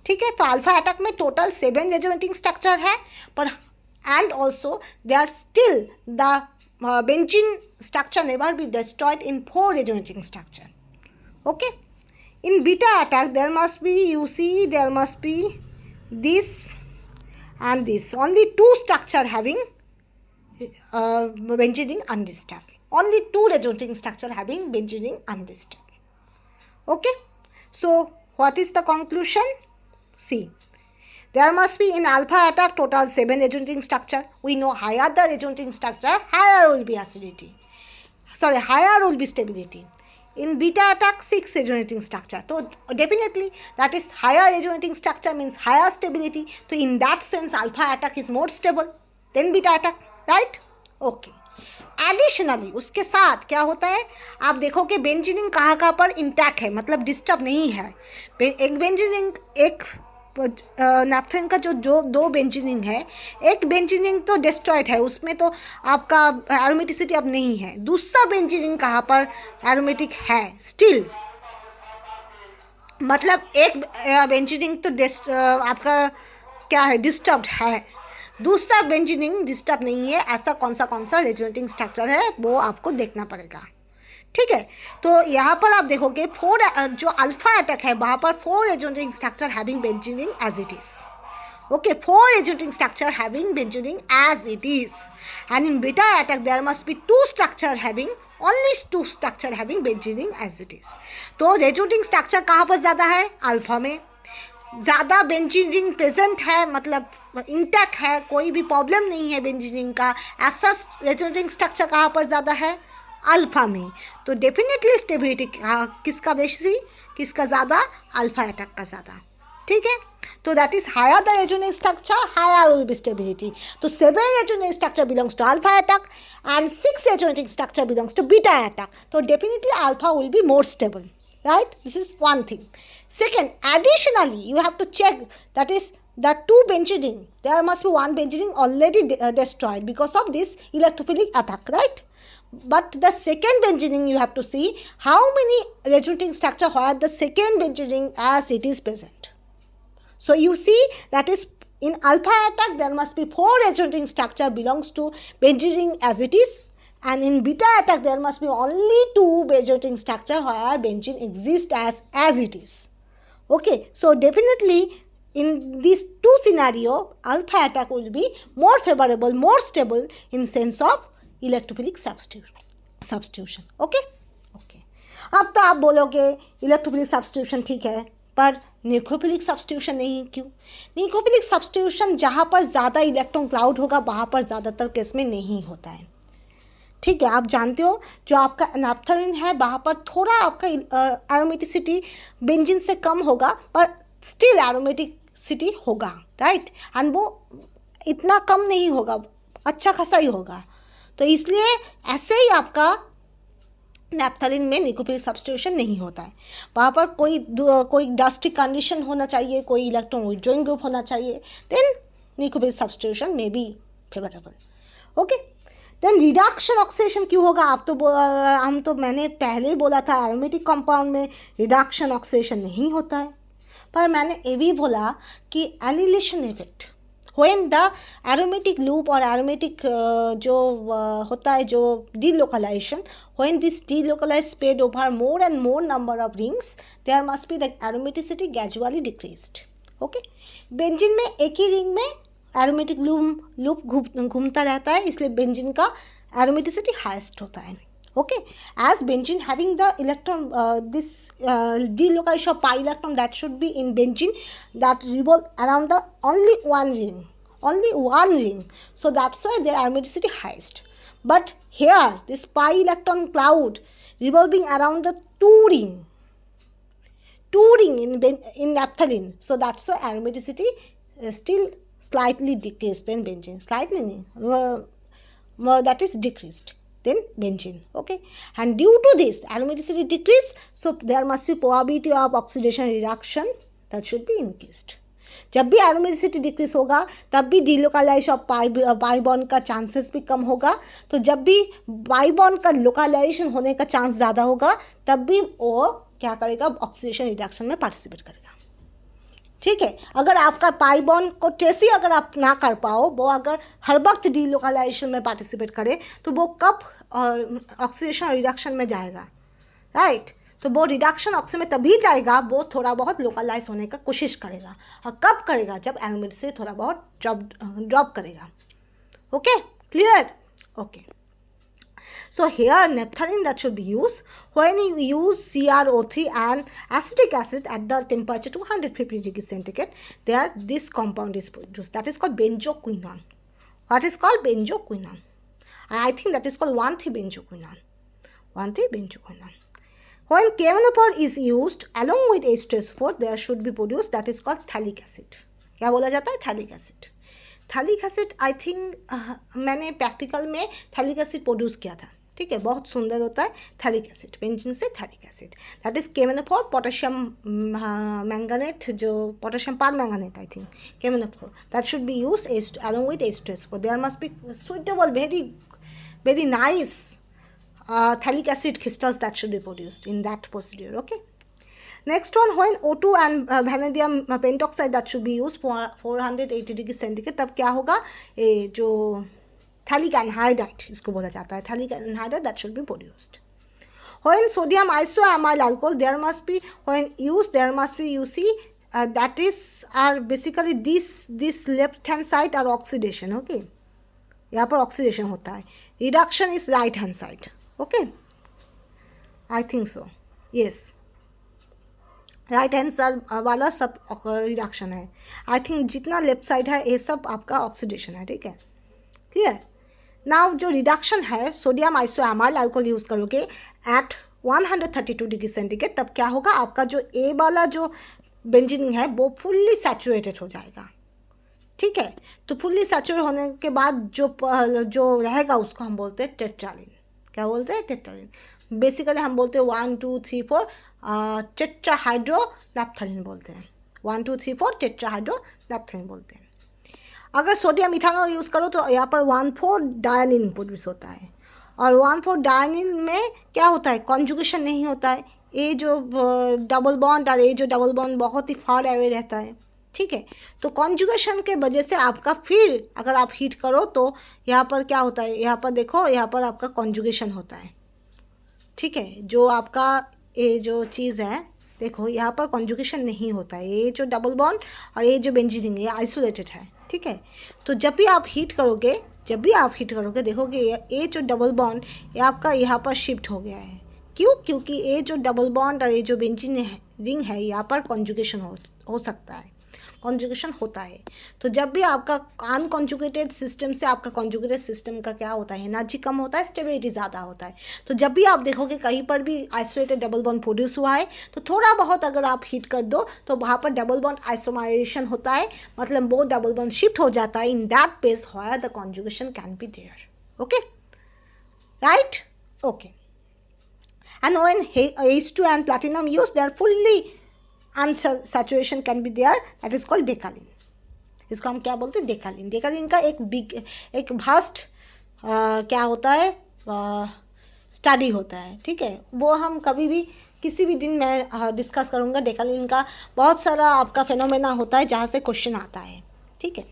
ठीक है, तो अल्फा अटैक में टोटल 7 रेजोनेटिंग स्ट्रक्चर है, पर and also they are still the benzene structure never be destroyed in 4 resonating structure. Okay, in beta attack there must be, you see, there must be this and this, only 2 structure having benzene ring undisturbed, only 2 resonating structure having benzene ring undisturbed. Okay, so what is the conclusion? See, there must be in alpha attack total 7 resonating structure. We know higher the resonating structure, higher will be acidity, sorry, higher will be stability. In beta attack 6 resonating structure, so definitely that is higher resonating structure means higher stability. So in that sense alpha attack is more stable than beta attack, right? Okay, additionally उसके साथ क्या होता है, आप देखो कि benzene ring कहाँ पर इंटैक्ट है, मतलब डिस्टर्ब नहीं है. एक बेंजीन रिंग एक नैप्थेलिन का जो दो बेंजीनिंग है, एक बेंजीनिंग तो डिस्ट्रॉयड है, उसमें तो आपका एरोमेटिसिटी अब नहीं है। दूसरा बेंजीनिंग कहाँ पर एरोमेटिक है स्टिल, मतलब एक बेंजीनिंग तो आपका क्या है, डिस्टर्ब्ड है, दूसरा बेंजीनिंग डिस्टर्ब नहीं है। ऐसा कौन सा रेजोनेटिंग स्ट्रक्चर है वो आपको देखना पड़ेगा, ठीक है। तो यहाँ पर आप देखोगे 4 जो अल्फा अटैक है वहाँ पर 4 resonating structure having benzene ring as it is, okay, 4 resonating structure having benzoning as it is, and in beta attack there must be 2 structure having only 2 structure having benzoning as it is। तो resonating structure कहाँ पर ज़्यादा है, alpha में ज़्यादा बेंजीनिंग present है, मतलब intact है, कोई भी प्रॉब्लम नहीं है बेंजीनिंग का, ऐसा रेजोनेटिंग स्ट्रक्चर कहाँ पर ज़्यादा है, अल्फा में। तो डेफिनेटली स्टेबिलिटी किसका बेसी, किसका ज़्यादा, अल्फा अटैक का ज़्यादा, ठीक है। तो that is higher the resonating structure higher will be stability. तो 7 resonating structure belongs to alpha attack and 6 resonating structure belongs to beta attack. तो definitely alpha will be more stable, right? This is one thing. Second, additionally you have to check, that is the 2 benzoning, there must be 1 benzoning already destroyed because of this electrophilic attack, right? But the second benzoning you have to see how many resonating structure where the second benzoning as it is present. So you see that is in alpha attack there must be 4 resonating structure belongs to benzoning as it is, and in beta attack there must be only 2 resonating structure where benzene exists as it is. Okay, so definitely in these 2 scenario alpha attack will be more favorable, more stable in sense of electrophilic substitution. Okay, okay. अब तो आप बोलोगे electrophilic substitution ठीक है, पर nucleophilic substitution नहीं, क्यों? Nucleophilic substitution जहाँ पर ज़्यादा इलेक्ट्रॉन क्लाउड होगा वहाँ पर ज़्यादातर केस में नहीं होता है, ठीक है। आप जानते हो जो आपका नैप्थेलिन है वहाँ पर थोड़ा आपका एरोमेटिसिटी बेंजीन से कम होगा, पर स्टिल एरोमेटिसिटी होगा, राइट, एंड वो इतना कम नहीं होगा, अच्छा खासा ही होगा। तो इसलिए ऐसे ही आपका नैप्थेलिन में न्यूक्लियोफिलिक सब्स्टिट्यूशन नहीं होता है, वहाँ पर कोई ड्रास्टिक कंडीशन होना चाहिए, कोई इलेक्ट्रॉन विथड्रॉइंग ग्रुप होना चाहिए, then nucleophilic substitution may be favourable, okay. Then reduction oxidation क्यों होगा, आप तो मैंने पहले ही बोला था एरोमेटिक कंपाउंड में रिडक्शन ऑक्सीडेशन नहीं होता है, पर मैंने ये भी बोला कि annelation effect when the aromatic loop or aromatic जो होता है जो delocalization, when this delocalized spread over more and more number of rings there must be the aromaticity gradually decreased, okay। Benzene में एक ही रिंग में aromatic loop घूमता रहता है, इसलिए बेंजीन का aromaticity हाईएस्ट होता है, okay। As benzene having the electron this delocalization of pi electron that should be in benzene that revolve around the only one ring, so that's why their aromaticity highest. But here this pi electron cloud revolving around the two ring in naphthalene, so that's why aromaticity is still slightly decreased than benzene, slightly that is decreased then benzene, okay। And due to this aromaticity decrease, so there must be probability of oxidation reduction that should be increased। जब भी aromaticity decrease होगा तब भी delocalisation of pi bond का chances भी कम होगा, तो जब भी पाई बॉन्ड का लोकलाइजेशन होने का चांस ज़्यादा होगा तब भी वो क्या करेगा, ऑक्सीडेशन रिडक्शन में पार्टिसिपेट करेगा, ठीक है। अगर आपका पाई बॉन्ड को ट्रेस ही अगर आप ना कर पाओ, वो अगर हर वक्त डिलोकलाइजेशन में पार्टिसिपेट करे तो वो कब ऑक्सीडेशन रिडक्शन में जाएगा, राइट। तो वो रिडक्शन ऑक्सीजन में तभी जाएगा, वो थोड़ा बहुत लोकलाइज होने का कोशिश करेगा, और कब करेगा, जब एरोमेटिसिटी थोड़ा बहुत ड्रॉप करेगा, okay, clear, okay. So here naphthalene that should be used when you use CrO3 and acetic acid at the temperature 250 degrees centigrade, there this compound is produced, that is called benzoquinone. What is called benzoquinone? I think that is called 1,3-benzoquinone. 1,3-benzoquinone. When KMNO4 is used along with H2SO4, there should be produced, that is called phthalic acid. क्या बोला जाता है, phthalic acid. Phthalic acid I think मैंने practical में phthalic acid produce किया था, ठीक है, बहुत सुंदर होता है थैलिक एसिड, बेंजीन से phthalic acid, that is KMnO4 potassium manganate, जो potassium permanganate I think KMnO4, that should be use along with H2SO4. There must be suitable, very nice thalic acid crystals that should be produced in that procedure. Okay, next one, when O2 and vanadium pentoxide that should be used for 480 degree centigrade, तब क्या होगा, ये जो phthalic anhydride इसको बोला जाता है, phthalic anhydride that should be produced. When sodium isoamyl alcohol, there must be, when used, there must be, you see, that is are basically this left hand side are oxidation. Okay, यहाँ पर oxidation होता है, reduction is right hand side. Okay, I think so, yes, right hand side वाला सब reduction है. I think जितना left side है ये सब आपका ऑक्सीडेशन है. ठीक है, क्लियर. नाउ जो रिडक्शन है, सोडियम आइसोएमाइल अल्कोहल यूज़ करोगे एट 132 डिग्री सेंटीग्रेड, तब क्या होगा, आपका जो ए वाला जो बेंजीन है वो फुल्ली सैचुरेटेड हो जाएगा. ठीक है, तो फुल्ली सैचुरेट होने के बाद जो रहेगा उसको हम बोलते हैं टेट्रालिन. क्या बोलते हैं? टेट्रालिन. बेसिकली हम बोलते हैं 1 2 3 4 टेट्राहाइड्रोनैप्थलीन बोलते हैं. 1 2 3 4 टेट्राहाइड्रोनैप्थलीन बोलते हैं. अगर सोडियम इथानॉल यूज़ करो तो यहाँ पर 1,4 डायनिन प्रोड्यूस होता है, और 1,4 डायनिन में क्या होता है, कॉन्जुगेशन नहीं होता है. ये जो डबल बॉन्ड और ये जो डबल बॉन्ड बहुत ही फार अवे रहता है. ठीक है, तो कॉन्जुगेशन के वजह से आपका फिर अगर आप हीट करो तो यहाँ पर क्या होता है, यहाँ पर देखो, यहाँ पर आपका कॉन्जुगेशन होता है. ठीक है, जो आपका ये जो चीज़ है देखो, यहाँ पर कॉन्जुगेशन नहीं होता है. ये जो डबल बॉन्ड और ये जो बेंजीन रिंग, ये आइसोलेटेड है. ठीक है, तो जब भी आप हीट करोगे देखोगे ये जो डबल बॉन्ड ये आपका यहाँ पर शिफ्ट हो गया है. क्यों? क्योंकि ये जो डबल बॉन्ड और ये जो बेंजीन रिंग है यहाँ पर कॉन्जुगेशन हो सकता है, कॉन्जुगेशन होता है. तो जब भी आपका अनकॉन्जुगेटेड सिस्टम से आपका कॉन्जुगेटेड सिस्टम का क्या होता है, एनर्जी कम होता है, स्टेबिलिटी ज़्यादा होता है. तो जब भी आप देखोगे कहीं पर भी आइसोलेटेड डबल बॉन्ड प्रोड्यूस हुआ है तो थोड़ा बहुत अगर आप हीट कर दो तो वहाँ पर डबल बॉन्ड आइसोमराइजेशन होता है, मतलब वो डबल बॉन्ड शिफ्ट हो जाता है in that place where the conjugation can be there. Okay, right. Okay, and when H2 and platinum used, they are fully unsaturation can be there, that is called डेकालिन. इसको हम क्या बोलते हैं? डेकालिन. डेकालिन का एक भास्ट क्या होता है, स्टडी होता है. ठीक है, वो हम कभी भी किसी भी दिन मैं डिस्कस करूँगा. डेकालिन का बहुत सारा आपका फेनोमेना होता है जहाँ से क्वेश्चन आता है. ठीक है,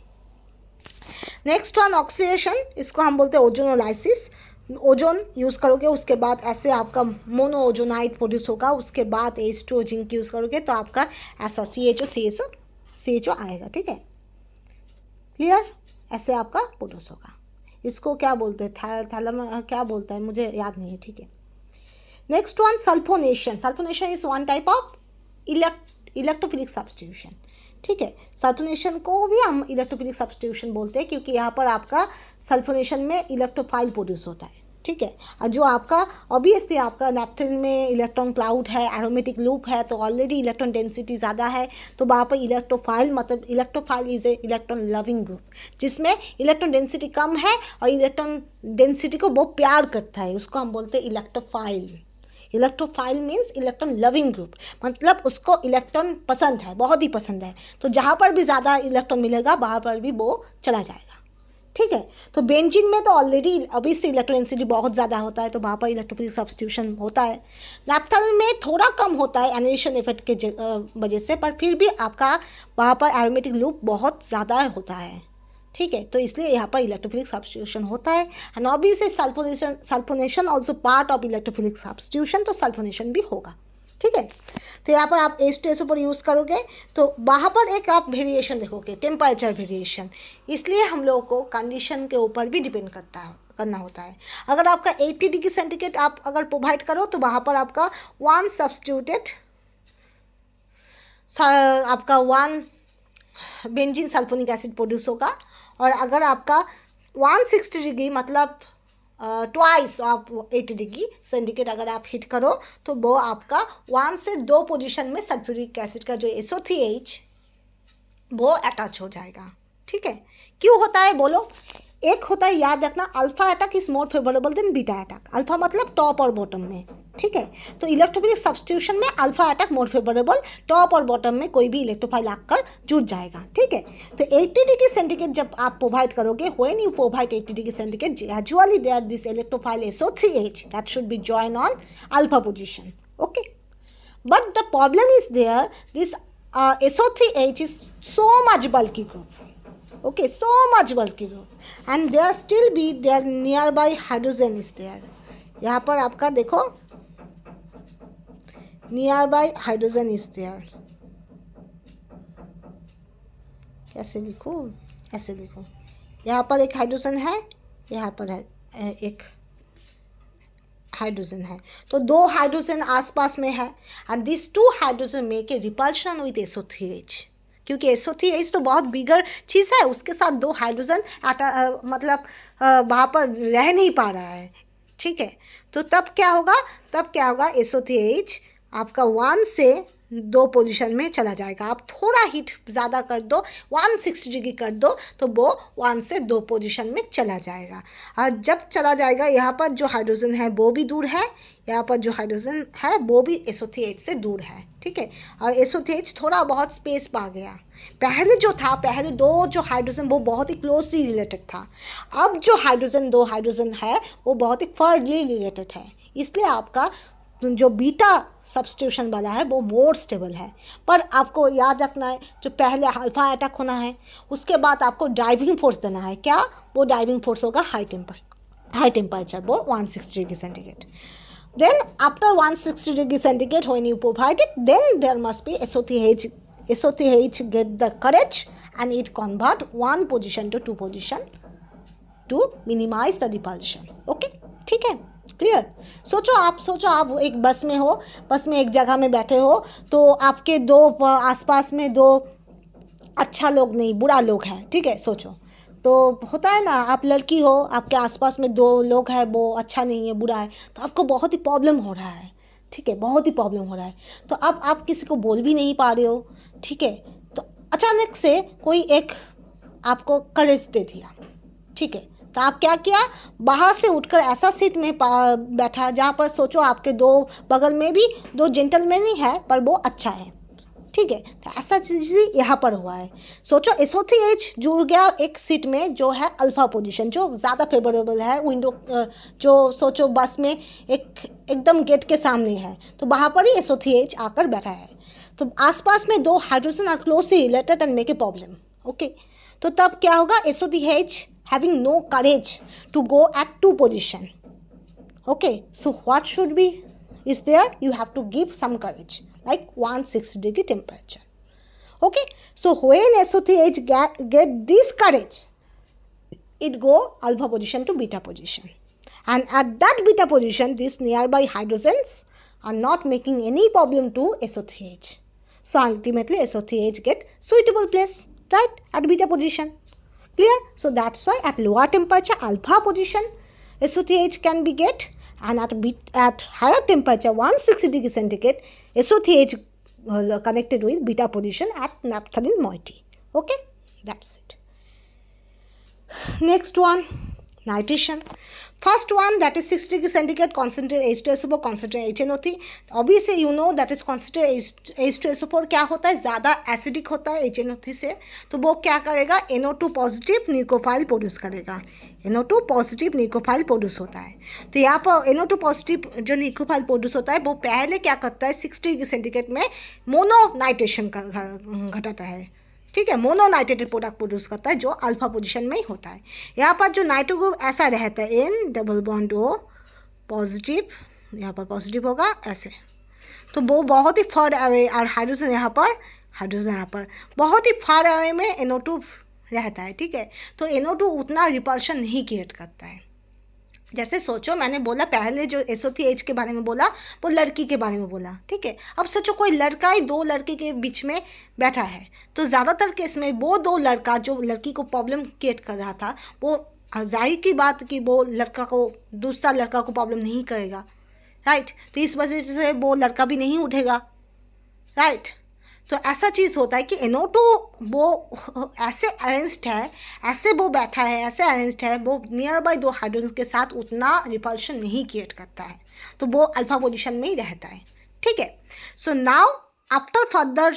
नेक्स्ट वन ऑक्सीडेशन, इसको हम बोलते हैं ओजोनोलाइसिस. ओजोन यूज़ करोगे उसके बाद ऐसे आपका मोनो ओजोनाइट प्रोड्यूस होगा, उसके बाद H2O जिंक यूज़ करोगे तो आपका ऐसा CHO आएगा. ठीक है, क्लियर, ऐसे आपका प्रोड्यूस होगा. इसको क्या बोलते हैं, थैलम क्या बोलता है मुझे याद नहीं है. ठीक है, next one sulphonation. Sulphonation is one type of electrophilic substitution. ठीक है, सल्फोनेशन को भी हम इलेक्ट्रोफिलिक सब्स्टिट्यूशन बोलते हैं क्योंकि यहाँ पर आपका सल्फोनेशन में इलेक्ट्रोफाइल प्रोड्यूस होता है. ठीक है, और जो आपका ऑब्वियसली आपका नैप्थलीन में इलेक्ट्रॉन क्लाउड है, एरोमेटिक लूप है, तो ऑलरेडी इलेक्ट्रॉन डेंसिटी ज़्यादा है, तो वहाँ पर इलेक्ट्रोफाइल, मतलब electrophile is a electron loving group, जिसमें इलेक्ट्रॉन डेंसिटी कम है और इलेक्ट्रॉन डेंसिटी को वो प्यार करता है, उसको हम बोलते हैं electrophile. Electrophile means electron loving group, मतलब उसको इलेक्ट्रॉन पसंद है, बहुत ही पसंद है, तो जहाँ पर भी ज़्यादा इलेक्ट्रॉन मिलेगा वहाँ पर भी वो चला जाएगा. ठीक है, तो बेंजीन में तो ऑलरेडी अभी से इलेक्ट्रॉन डेंसिटी बहुत ज़्यादा होता है, तो वहाँ पर इलेक्ट्रोफिलिक सब्स्टिट्यूशन होता है. नैप्थलीन में थोड़ा कम होता है एनाइलेशन इफेक्ट के वजह से, पर फिर भी आपका वहाँ पर एरोमेटिक लूप बहुत ज़्यादा होता है. ठीक है, तो इसलिए यहाँ पर इलेक्ट्रोफिलिक सब्स्टिट्यूशन होता है. And obviously sulphonation also part of electrophilic substitution, तो सल्फोनेशन भी होगा. ठीक है, तो यहाँ पर आप H2SO पर यूज़ करोगे तो वहाँ पर एक आप वेरिएशन देखोगे, टेम्परेचर वेरिएशन. इसलिए हम लोगों को कंडीशन के ऊपर भी डिपेंड करना होता है. अगर आपका 80 डिग्री सेंटीग्रेड आप अगर प्रोवाइड करो तो वहाँ पर आपका 1 सब्स्टिट्यूटेड आपका 1 बेंजीन सल्फोनिक एसिड प्रोड्यूस होगा. और अगर आपका 160 डिग्री मतलब ट्वाइस ऑफ 80 डिग्री सेंटीग्रेड अगर आप हीट करो तो वो आपका 1 से 2 पोजीशन में सल्फ्यूरिक एसिड का जो SO3H वो अटैच हो जाएगा. ठीक है, क्यों होता है बोलो? एक होता है, याद रखना, alpha attack is more favourable than beta attack. Alpha मतलब टॉप और बॉटम में, ठीक है। तो इलेक्ट्रोफिलिक सब्स्टिट्यूशन में alpha attack more favourable, top और बॉटम में कोई भी इलेक्ट्रोफाइल आकर जुट जाएगा, ठीक है। तो 80 डिग्री सेंटीग्रेड जब आप प्रोवाइड करोगे, when you provide 80 degree centigrade, gradually there this electrophile SO3H that should be join on alpha position, okay. But the problem is there, this SO3H is so much bulky group, okay, so much bulky group, and there still be their nearby hydrogen is there. यहाँ पर आपका देखो nearby hydrogen is there, कैसे लिखूँ, ऐसे लिखूँ, यहाँ पर एक हाइड्रोजन है, यहाँ पर है एक हाइड्रोजन है, तो दो हाइड्रोजन आसपास में है, and this two hydrogen make a repulsion with SO3H, क्योंकि SO3H तो बहुत बिगर चीज़ है, उसके साथ दो हाइड्रोजन मतलब वहाँ पर रह नहीं पा रहा है, ठीक है। तो तब क्या होगा, SO3H आपका 1 से 2 पोजीशन में चला जाएगा। आप थोड़ा हीट ज़्यादा कर दो, 160 डिग्री कर दो, तो वो 1 से 2 पोजीशन में चला जाएगा। और जब चला जाएगा, यहाँ पर जो हाइड्रोजन है वो भी दूर है, यहाँ पर जो हाइड्रोजन है वो भी SO3H से दूर है, ठीक है। और SO3H थोड़ा बहुत स्पेस पा गया। पहले दो जो हाइड्रोजन वो बहुत ही क्लोजली रिलेटेड था, अब जो दो हाइड्रोजन है वो बहुत ही फर्दली रिलेटेड है, इसलिए आपका जो बीटा सब्स्टिट्यूशन वाला है वो मोर स्टेबल है। पर आपको याद रखना है, जो पहले अल्फा अटैक होना है, उसके बाद आपको ड्राइविंग फोर्स देना है। क्या वो ड्राइविंग फोर्स होगा? हाई टेम्परेचर, वो 160 degree centigrade. Then after 160 degree centigrade, when you provide it, then there must be SO3H get the courage and it convert one position to two position to minimize the repulsion. Okay, ठीक है, clear. सोचो आप एक बस में हो, बस में एक जगह में बैठे हो, तो आपके दो आसपास में दो अच्छा लोग नहीं, बुरा लोग हैं, ठीक है। सोचो, तो होता है ना, आप लड़की हो, आपके आसपास में दो लोग हैं, वो अच्छा नहीं है, बुरा है, तो आपको बहुत ही प्रॉब्लम हो रहा है, ठीक है, बहुत ही प्रॉब्लम हो रहा है। तो अब आप किसी को बोल भी नहीं पा रहे हो, ठीक है। तो अचानक से कोई एक आपको करेज दे दिया, ठीक है। तो आप क्या किया, बाहर से उठकर ऐसा सीट में बैठा जहाँ पर सोचो आपके दो बगल में भी दो जेंटलमैन ही है, पर वो अच्छा है, ठीक है। तो ऐसा चीज़ यहाँ पर हुआ है। सोचो SO3H जुड़ गया एक सीट में जो है अल्फा पोजीशन, जो ज़्यादा फेवरेबल है, विंडो जो सोचो बस में एकदम गेट के सामने है, तो वहाँ पर ही SO3H आकर बैठा है। तो आसपास में दो hydrogen are closely related and make a problem, okay. तो तब क्या होगा, SO3H having no courage to go at two position, okay. So what should be is there, you have to give some courage like 160 degree temperature, okay. So when SO3H get this courage, it go alpha position to beta position, and at that beta position these nearby hydrogens are not making any problem to SO3H. So ultimately SO3H get suitable place, right, at beta position, clear. So that's why at lower temperature alpha position SO3H can be get, and at higher temperature 160 degree centigrade SO3H connected with beta position at naphthalene moiety, okay. That's it. Next one, nitration. First one, that is 6 degree centigrade, concentrate H2SO4, concentrate HNO3. Obviously you know that is concentrate H2SO4 क्या होता है, ज़्यादा acidic होता है HNO3 से, तो वो क्या करेगा, NO2 पॉजिटिव न्यूक्लियोफाइल प्रोड्यूस करेगा। NO2 पॉजिटिव न्यूक्लियोफाइल प्रोड्यूस होता है। तो यहाँ पर NO2 पॉजिटिव जो न्यूक्लियोफाइल प्रोड्यूस होता है, वो पहले क्या करता है, 6 डिग्री सेंटीग्रेड में मोनोनाइट्रेशन घटाता है, ठीक है। मोनोनाइट्रेटेड प्रोडक्ट प्रोड्यूस करता है, जो अल्फा पोजीशन में ही होता है। यहाँ पर जो नाइट्रो ग्रुप ऐसा रहता है, N double bond O positive, यहाँ पर पॉजिटिव होगा ऐसे, तो वो बहुत ही फार अवे, और हाइड्रोजन यहाँ पर बहुत ही फार अवे में NO2 रहता है, ठीक है। तो NO2 उतना रिपल्शन नहीं क्रिएट करता है। जैसे सोचो, मैंने बोला पहले जो SO3H के बारे में बोला वो लड़की के बारे में बोला, ठीक है। अब सोचो कोई लड़का ही दो लड़के के बीच में बैठा है, तो ज़्यादातर केस में वो दो लड़का जो लड़की को प्रॉब्लम क्रिएट कर रहा था, वो जाहिर की बात कि वो लड़का को दूसरा लड़का को प्रॉब्लम नहीं करेगा, राइट। तो इस वजह से वो लड़का भी नहीं उठेगा, राइट। तो ऐसा चीज़ होता है कि NO2 वो ऐसे अरेंज्ड है, ऐसे वो बैठा है, ऐसे अरेंज्ड है, वो नियर बाई दो हाइड्रोजन के साथ उतना रिपल्शन नहीं क्रिएट करता है, तो वो अल्फा पोजिशन में ही रहता है, ठीक है। So now after further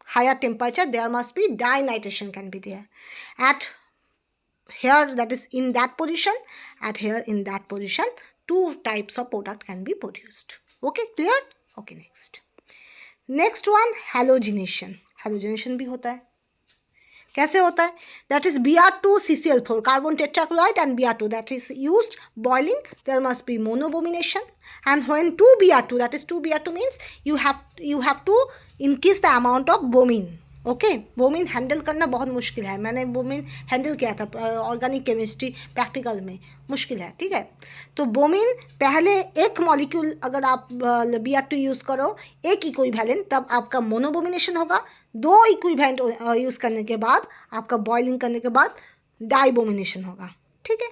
higher temperature there must be dinitration can be there at here, that is in that position, at here in that position, two types of product can be produced. Okay, clear? Okay, next one halogenation. Halogenation भी होता है, कैसे होता है? That is Br2CCl4 carbon tetrachloride and Br2 that is used boiling, there must be monobomination, and when 2Br2, that is 2Br2 means you have to increase the amount of bromine. Okay, Bowman handle करना बहुत मुश्किल है, मैंने Bowman handle किया था organic chemistry practical में, मुश्किल है, ठीक है। तो बोमिन पहले एक मॉलिक्यूल अगर आप Br2 यूज़ करो एक इक्विवेलेंट, तब आपका मोनोबोमिनेशन होगा, दो इक्विवेलेंट यूज़ करने के बाद आपका बॉइलिंग करने के बाद डाइबोमिनेशन होगा, ठीक है।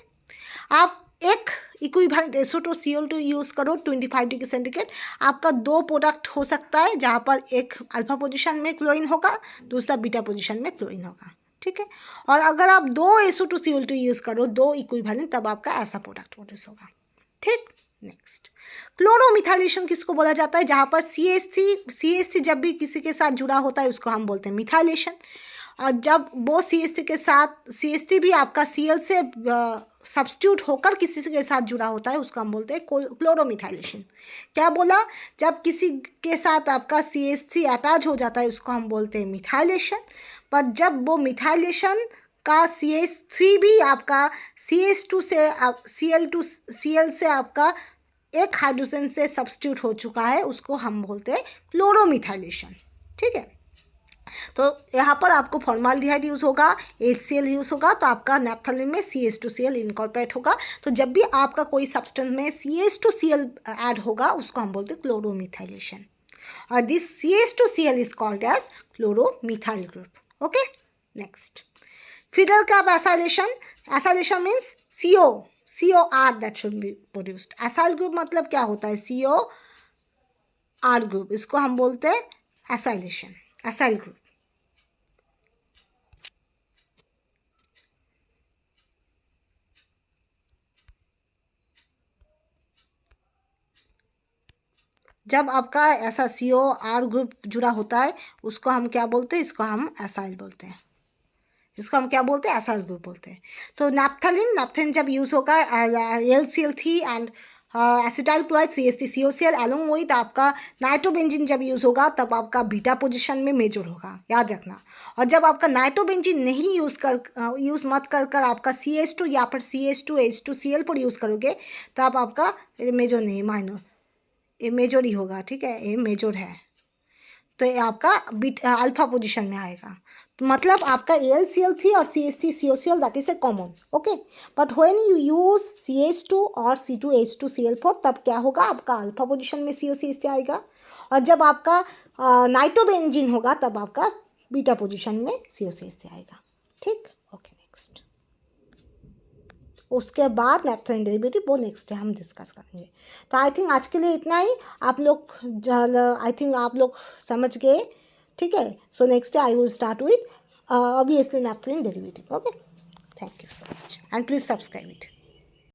आप एक इक्विवेलेंट SO2 यूज़ करो 25 डिग्री सेंटीग्रेड, आपका दो प्रोडक्ट हो सकता है जहाँ पर एक अल्फा पोजीशन में क्लोरीन होगा, दूसरा बीटा पोजीशन में क्लोरीन होगा, ठीक है। और अगर आप दो SO2 यूज़ करो दो इक्विवेलेंट, तब आपका ऐसा प्रोडक्ट प्रोड्यूस होगा, ठीक। नेक्स्ट, क्लोरोमिथाइलेशन किसको बोला जाता है? जहाँ पर CH3 जब भी किसी के साथ जुड़ा होता है उसको हम बोलते हैं मिथाइलेशन, और जब वो CH3 के साथ CH3 भी आपका Cl से सब्स्टिट्यूट होकर किसी के साथ जुड़ा होता है उसको हम बोलते हैं क्लोरोमिथाइलेशन। क्या बोला? जब किसी के साथ आपका CH3 अटैच हो जाता है उसको हम बोलते हैं मिथाइलेशन, पर जब वो मिथाइलेशन का CH3 भी आपका CH2 से Cl से आपका एक हाइड्रोजन से सब्स्टिट्यूट हो चुका है उसको हम बोलते हैं क्लोरोमिथाइलेशन, ठीक है। तो यहाँ पर आपको फॉर्माल्डिहाइड यूज़ होगा, HCl यूज़ होगा, तो आपका नैप्थलीन में CH2Cl इनकॉर्पोरेट होगा। तो जब भी आपका कोई सब्सटेंस में CH2Cl ऐड होगा उसको हम बोलते हैं क्लोरोमिथाइलेशन, और this CH2Cl is called as chloromethyl group. Okay, next, Friedel कैप acylation means COR that should be produced. Acyl group मतलब क्या होता है? COR ग्रुप, इसको हम बोलते हैं एसाइलेशन, एसाइल ग्रुप। जब आपका ऐसा COR ग्रुप जुड़ा होता है उसको हम क्या बोलते हैं? इसको हम एसाइल बोलते हैं, इसको हम क्या बोलते हैं? एसाइल ग्रुप बोलते हैं। तो नैप्थलीन जब यूज़ होगा LCl3 and acetyl chloride CH3COCl along with आपका नाइट्रोबेंजीन जब यूज़ होगा तब आपका बीटा पोजीशन में मेजर होगा, याद रखना। और जब आपका नाइट्रोबेंजीन नहीं यूज़ मत कर आपका CH2 या फिर CH2H2Cl पर यूज़ करोगे तब आपका मेजर नहीं, माइनर, ये मेजर ही होगा, ठीक है, ये मेजर है, तो ये आपका अल्फा पोजीशन में आएगा। तो मतलब आपका AlCl3 और CH3COCl that is a common, okay, but when you use CH2 और C2H2Cl4 तब क्या होगा? आपका अल्फा पोजीशन में COCH3 आएगा, और जब आपका नाइट्रोबेंजीन होगा तब आपका बीटा पोजीशन में COCH3 आएगा, ठीक। ओके, नेक्स्ट, उसके बाद नैप्थलीन डेरिवेटिव वो नेक्स्ट डे हम डिस्कस करेंगे। तो आई थिंक आज के लिए इतना ही, आप लोग आप लोग समझ गए, ठीक है। So next day I will start with obviously naphthalene derivative. Okay, thank you so much and please subscribe it.